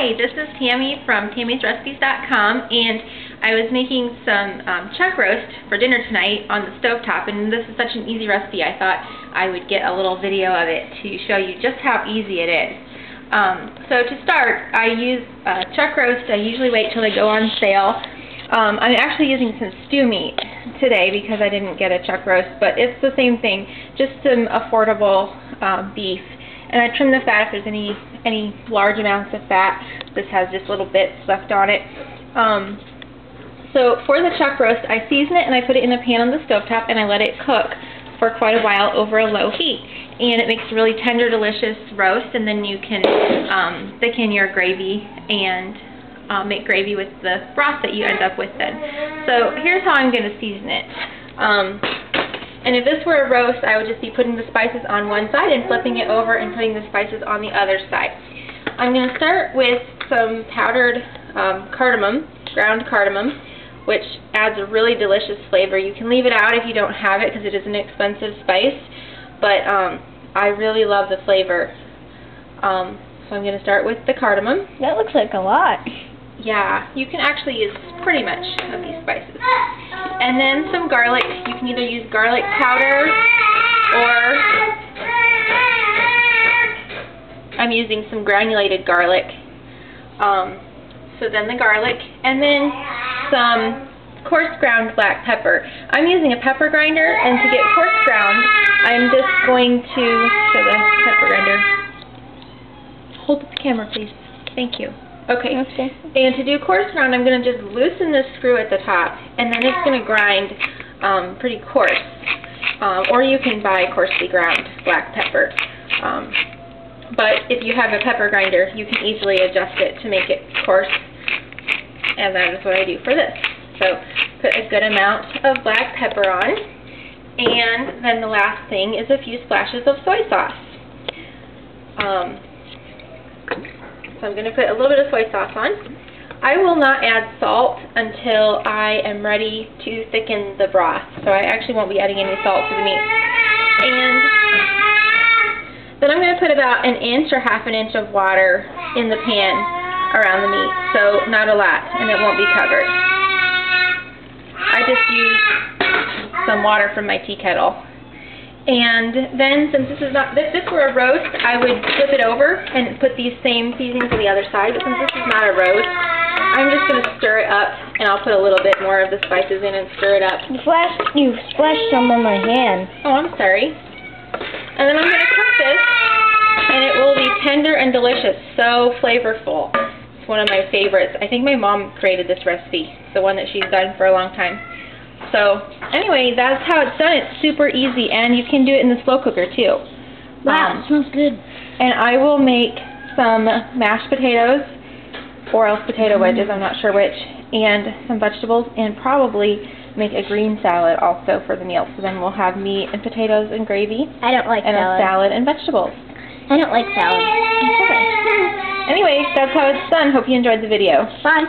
Hi, this is Tammy from Tammy'sRecipes.com, and I was making some chuck roast for dinner tonight on the stovetop, and this is such an easy recipe I thought I would get a little video of it to show you just how easy it is. So to start, I use chuck roast. I usually wait till they go on sale. I'm actually using some stew meat today because I didn't get a chuck roast, but it's the same thing, just some affordable beef. And I trim the fat if there's any large amounts of fat. This has just little bits left on it. So for the chuck roast, I season it and I put it in a pan on the stovetop and I let it cook for quite a while over a low heat. And it makes a really tender, delicious roast, and then you can thicken your gravy and make gravy with the broth that you end up with then. So here's how I'm going to season it. And if this were a roast, I would just be putting the spices on one side and flipping it over and putting the spices on the other side. I'm going to start with some powdered cardamom, ground cardamom, which adds a really delicious flavor. You can leave it out if you don't have it because it is an expensive spice, but I really love the flavor. So I'm going to start with the cardamom. That looks like a lot. Yeah, you can actually use pretty much of these spices. And then some garlic. You can either use garlic powder or I'm using some granulated garlic. So then the garlic, and then some coarse ground black pepper. I'm using a pepper grinder, and to get coarse ground, I'm just going to show the pepper grinder. Hold the camera, please. Thank you. Okay. And to do coarse ground, I'm going to just loosen this screw at the top, and then it's going to grind pretty coarse. Or you can buy coarsely ground black pepper. But if you have a pepper grinder, you can easily adjust it to make it coarse. And that is what I do for this. So put a good amount of black pepper on. And then the last thing is a few splashes of soy sauce. So I'm going to put a little bit of soy sauce on. I will not add salt until I am ready to thicken the broth. So I actually won't be adding any salt to the meat. And then I'm going to put about an inch or half an inch of water in the pan around the meat. So not a lot, and it won't be covered. I just use some water from my tea kettle. And then, since this is not, if this were a roast, I would flip it over and put these same seasonings on the other side. But since this is not a roast, I'm just going to stir it up, and I'll put a little bit more of the spices in and stir it up. You splashed some on my hand. Oh, I'm sorry. And then I'm going to cook this, and it will be tender and delicious, so flavorful. It's one of my favorites. I think my mom created this recipe, the one that she's done for a long time. So, anyway, that's how it's done. It's super easy, and you can do it in the slow cooker, too. Wow, it smells good. And I will make some mashed potatoes, or else potato wedges, I'm not sure which, and some vegetables, and probably make a green salad also for the meal. So then we'll have meat and potatoes and gravy. I don't like and salad. And a salad and vegetables. I don't like salad. Okay. Anyway, that's how it's done. Hope you enjoyed the video. Bye.